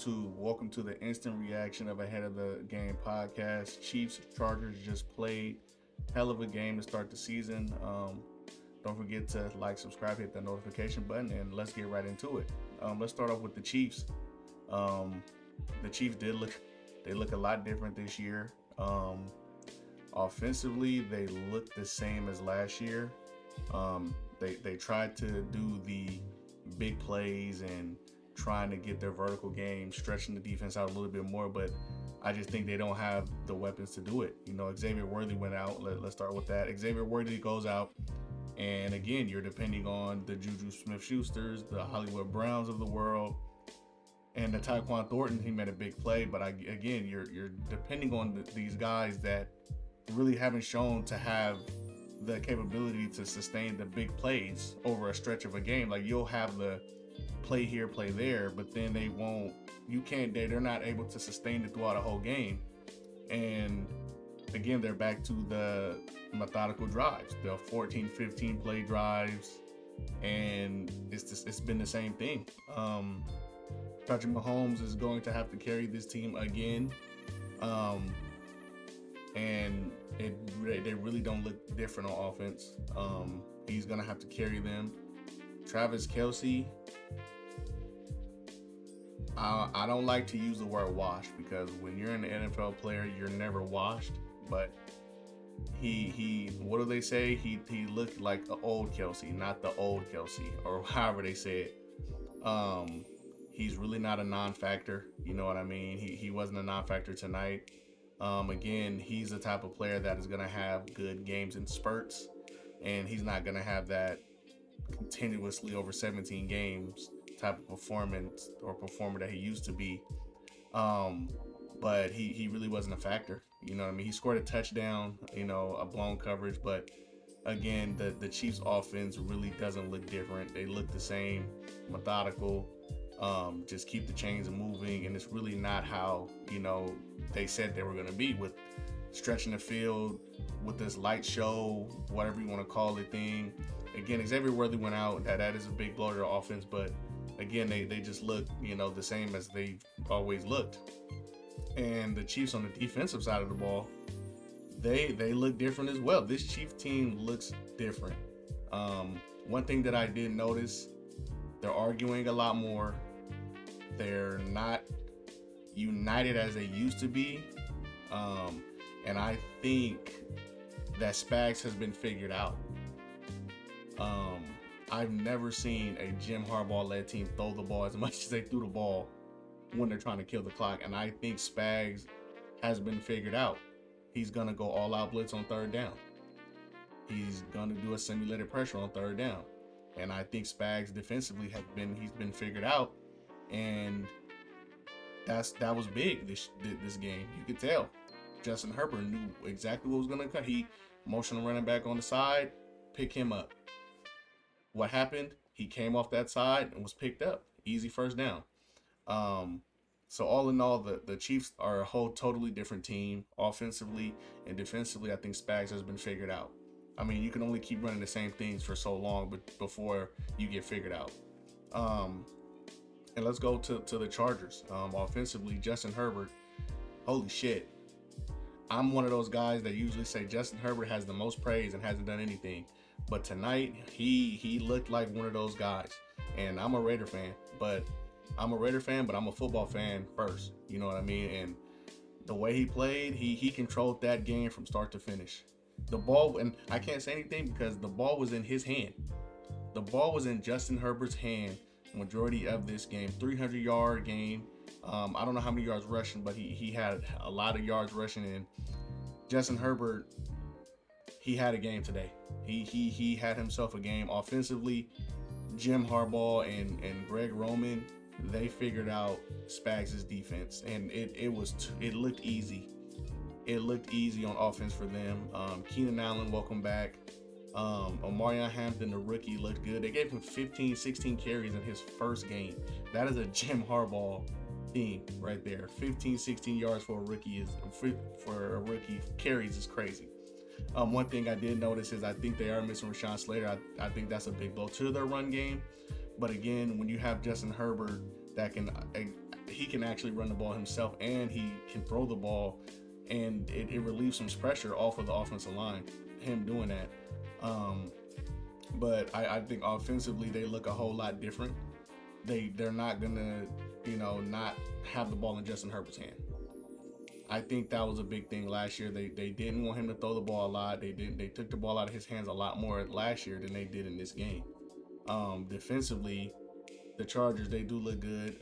YouTube. Welcome to the instant reaction of Ahead of the Game podcast. Chiefs Chargers just played. Hell of a game to start the season. Don't forget to like, subscribe, hit the notification button, and let's get right into it. Let's start off with the Chiefs. The Chiefs they look a lot different this year. Offensively, they look the same as last year. They tried to do the big plays and trying to get their vertical game, stretching the defense out a little bit more, but I just think they don't have the weapons to do it. You know, Xavier Worthy went out. Let's start with that. Xavier Worthy goes out, and again, you're depending on the Juju Smith-Schusters, the Hollywood Browns of the world, and the Tyquan Thornton. He made a big play, but again, you're depending on these guys that really haven't shown to have the capability to sustain the big plays over a stretch of a game. Like, you'll have the play here, play there, but then they're not able to sustain it throughout a whole game. And again, they're back to the methodical drives, the 14, 15 play drives, and it's been the same thing. Patrick Mahomes is going to have to carry this team again. And they really don't look different on offense. He's gonna have to carry them. Travis Kelce, I don't like to use the word washed, because when you're an NFL player, you're never washed. But he what do they say? He looked like the old Kelce, not the old Kelce, or however they say it. He's really not a non-factor. You know what I mean? He wasn't a non-factor tonight. Again, he's the type of player that is going to have good games in spurts, and he's not going to have that continuously over 17 games type of performance or performer that he used to be. But he really wasn't a factor. You know what I mean? He scored a touchdown, a blown coverage, but again, the Chiefs offense really doesn't look different. They look the same, methodical, just keep the chains moving, and it's really not how, they said they were going to be, with stretching the field, with this light show, whatever you want to call it thing. Again, Xavier Worthy went out. That is a big blow to their offense, but again, they just look, the same as they've always looked. And the Chiefs on the defensive side of the ball, they look different as well. This Chiefs team looks different. One thing that I did notice, they're arguing a lot more. They're not united as they used to be. And I think that Spags has been figured out. I've never seen a Jim Harbaugh-led team throw the ball as much as they threw the ball when they're trying to kill the clock. And I think Spags has been figured out. He's going to go all-out blitz on third down. He's going to do a simulated pressure on third down. And I think Spags defensively he's been figured out. And that was big this game. You could tell Justin Herbert knew exactly what was going to come. He motioned the running back on the side, pick him up. What happened? He came off that side and was picked up. Easy first down. So all in all, the Chiefs are a whole totally different team. Offensively and defensively, I think Spags has been figured out. I mean, you can only keep running the same things for so long before you get figured out. And let's go to the Chargers. Offensively, Justin Herbert, holy shit. I'm one of those guys that usually say Justin Herbert has the most praise and hasn't done anything. But tonight, he looked like one of those guys. And I'm a Raider fan, but I'm a football fan first. You know what I mean? And the way he played, he controlled that game from start to finish. The ball, and I can't say anything because the ball was in his hand. The ball was in Justin Herbert's hand majority of this game. 300-yard game. I don't know how many yards rushing, but he had a lot of yards rushing. And Justin Herbert, he had a game today. He had himself a game offensively. Jim Harbaugh and Greg Roman, they figured out Spags' defense, and it looked easy. It looked easy on offense for them. Keenan Allen, welcome back. Omarion Hampton, the rookie, looked good. They gave him 15, 16 carries in his first game. That is a Jim Harbaugh thing right there. 15, 16 yards for a rookie carries is crazy. One thing I did notice is I think they are missing Rashawn Slater. I think that's a big blow to their run game. But again, when you have Justin Herbert that can he can actually run the ball himself, and he can throw the ball, and it relieves some pressure off of the offensive line, him doing that. But I think offensively they look a whole lot different. They're not gonna, not have the ball in Justin Herbert's hand. I think that was a big thing last year. They didn't want him to throw the ball a lot. They took the ball out of his hands a lot more last year than they did in this game. Defensively, the Chargers, they do look good.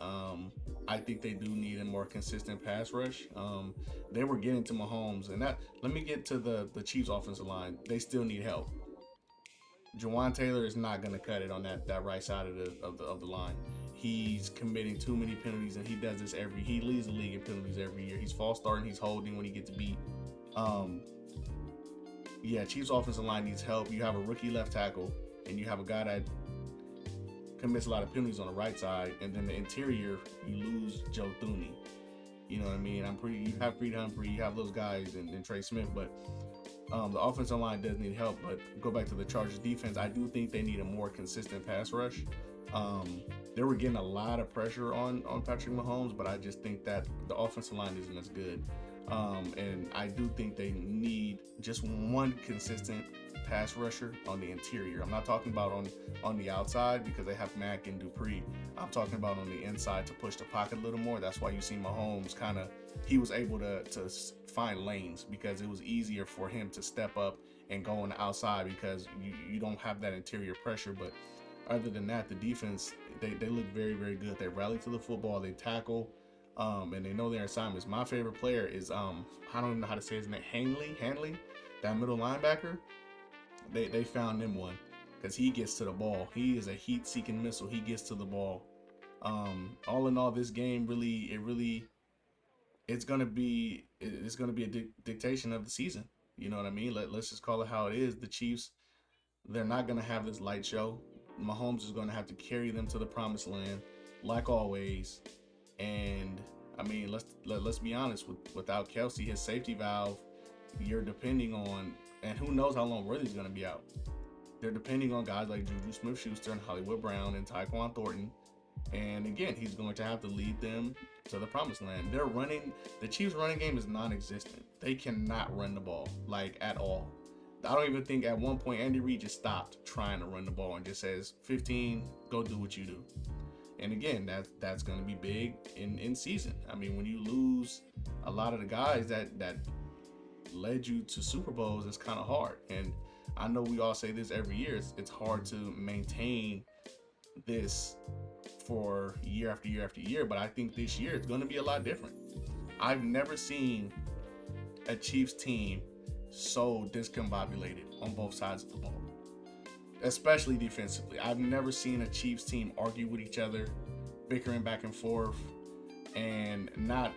I think they do need a more consistent pass rush. They were getting to Mahomes, and let me get to the Chiefs offensive line. They still need help. Jawan Taylor is not going to cut it on that right side of the line. He's committing too many penalties, and he does this he leads the league in penalties every year. He's false starting, he's holding when he gets beat. Chiefs offensive line needs help. You have a rookie left tackle, and you have a guy that commits a lot of penalties on the right side, and then the interior, you lose Joe Thuney. You know what I mean? You have Creed Humphrey, you have those guys, and Trey Smith, but the offensive line does need help. But go back to the Chargers defense, I do think they need a more consistent pass rush. They were getting a lot of pressure on Patrick Mahomes, but I just think that the offensive line isn't as good. And I do think they need just one consistent pass rusher on the interior. I'm not talking about on the outside because they have Mack and Dupree. I'm talking about on the inside to push the pocket a little more. That's why you see Mahomes he was able to find lanes because it was easier for him to step up and go on the outside because you don't have that interior pressure. But other than that, the defense, they look very, very good. They rally to the football, they tackle, and they know their assignments. My favorite player is I don't even know how to say his name, Hanley, that middle linebacker. They found him one because he gets to the ball. He is a heat-seeking missile. He gets to the ball. All in all, this game it's gonna be a dictation of the season. You know what I mean? Let's just call it how it is. The Chiefs, they're not gonna have this light show. Mahomes is gonna have to carry them to the promised land, like always. And I mean, let's be honest. Without Kelce, his safety valve, you're depending on. And who knows how long Worthy's going to be out. They're depending on guys like Juju Smith-Schuster and Hollywood Brown and Tyquan Thornton. And again, he's going to have to lead them to the promised land. The Chiefs' running game is non-existent. They cannot run the ball, at all. I don't even think at one point Andy Reid just stopped trying to run the ball and just says, 15, go do what you do. And again, that's going to be big in season. I mean, when you lose a lot of the guys that led you to Super Bowls, it's kind of hard. And I know we all say this every year. It's hard to maintain this for year after year after year, but I think this year it's going to be a lot different. I've never seen a Chiefs team so discombobulated on both sides of the ball, especially defensively. I've never seen a Chiefs team argue with each other, bickering back and forth, and not,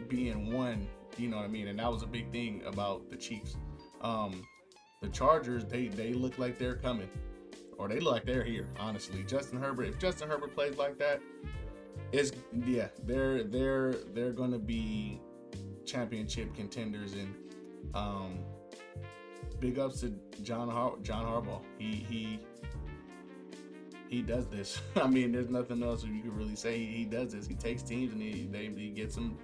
being one. You know what I mean? And that was a big thing about the Chiefs. The Chargers, they look like they're coming, or they look like they're here. Honestly, if Justin Herbert plays like that, they're gonna be championship contenders. And big ups to John Harbaugh. He does this. I mean, there's nothing else you could really say. He does this. He takes teams and he gets them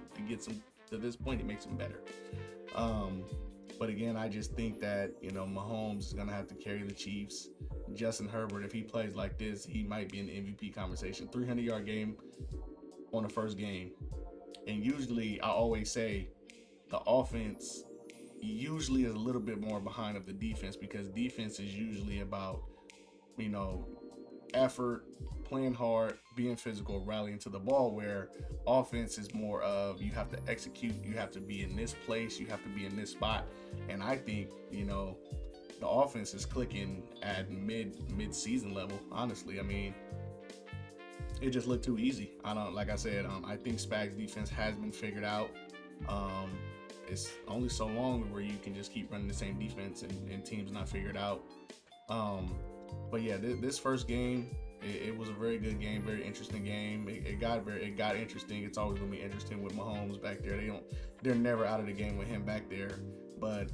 to this point. He makes them better. But again, I just think that Mahomes is gonna have to carry the Chiefs. Justin Herbert, if he plays like this, he might be in the MVP conversation. 300-yard game on the first game, and usually I always say the offense usually is a little bit more behind of the defense because defense is usually about effort, playing hard, being physical, rallying to the ball, where offense is more of you have to execute, you have to be in this place, you have to be in this spot. And I think the offense is clicking at mid-season level. Honestly, I mean, it just looked too easy. I think Spag's defense has been figured out. It's only so long where you can just keep running the same defense and teams not figured out. But yeah, this first game, it was a very good game, very interesting game. It got interesting. It's always gonna be interesting with Mahomes back there. They're never out of the game with him back there. But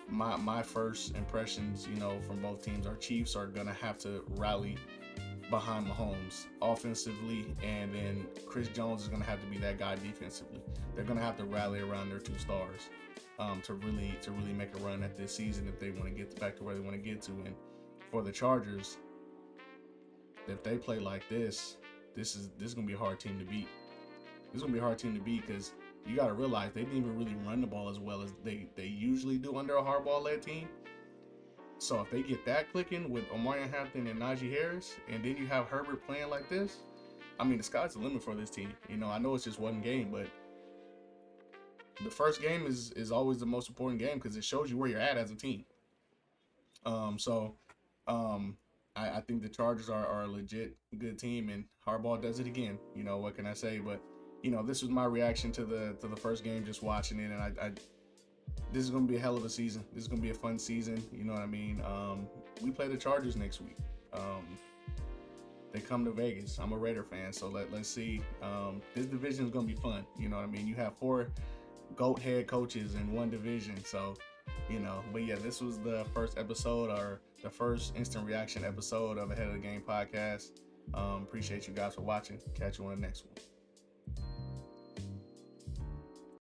my first impressions, from both teams, our Chiefs are gonna have to rally behind Mahomes offensively, and then Chris Jones is going to have to be that guy defensively. They're going to have to rally around their two stars to really make a run at this season if they want to get back to where they want to get to. And for the Chargers, if they play like this is going to be a hard team to beat. This is going to be a hard team to beat because you got to realize they didn't even really run the ball as well as they usually do under a hardball-led team. So if they get that clicking with Omarion Hampton and Najee Harris, and then you have Herbert playing like this, I mean, the sky's the limit for this team. You know, I know it's just one game, but the first game is always the most important game because it shows you where you're at as a team. I think the Chargers are a legit good team, and Harbaugh does it again. You know, what can I say? But, you know, this was my reaction to the first game, just watching it, and I this is going to be a hell of a season. This is going to be a fun season. You know what I mean? We play the Chargers next week. They come to Vegas. I'm a Raider fan, so let's see. This division is going to be fun. You know what I mean? You have 4 GOAT head coaches in one division. So, you know, but yeah, this was the first episode, or the first instant reaction episode of Ahead of the Game podcast. Appreciate you guys for watching. Catch you on the next one.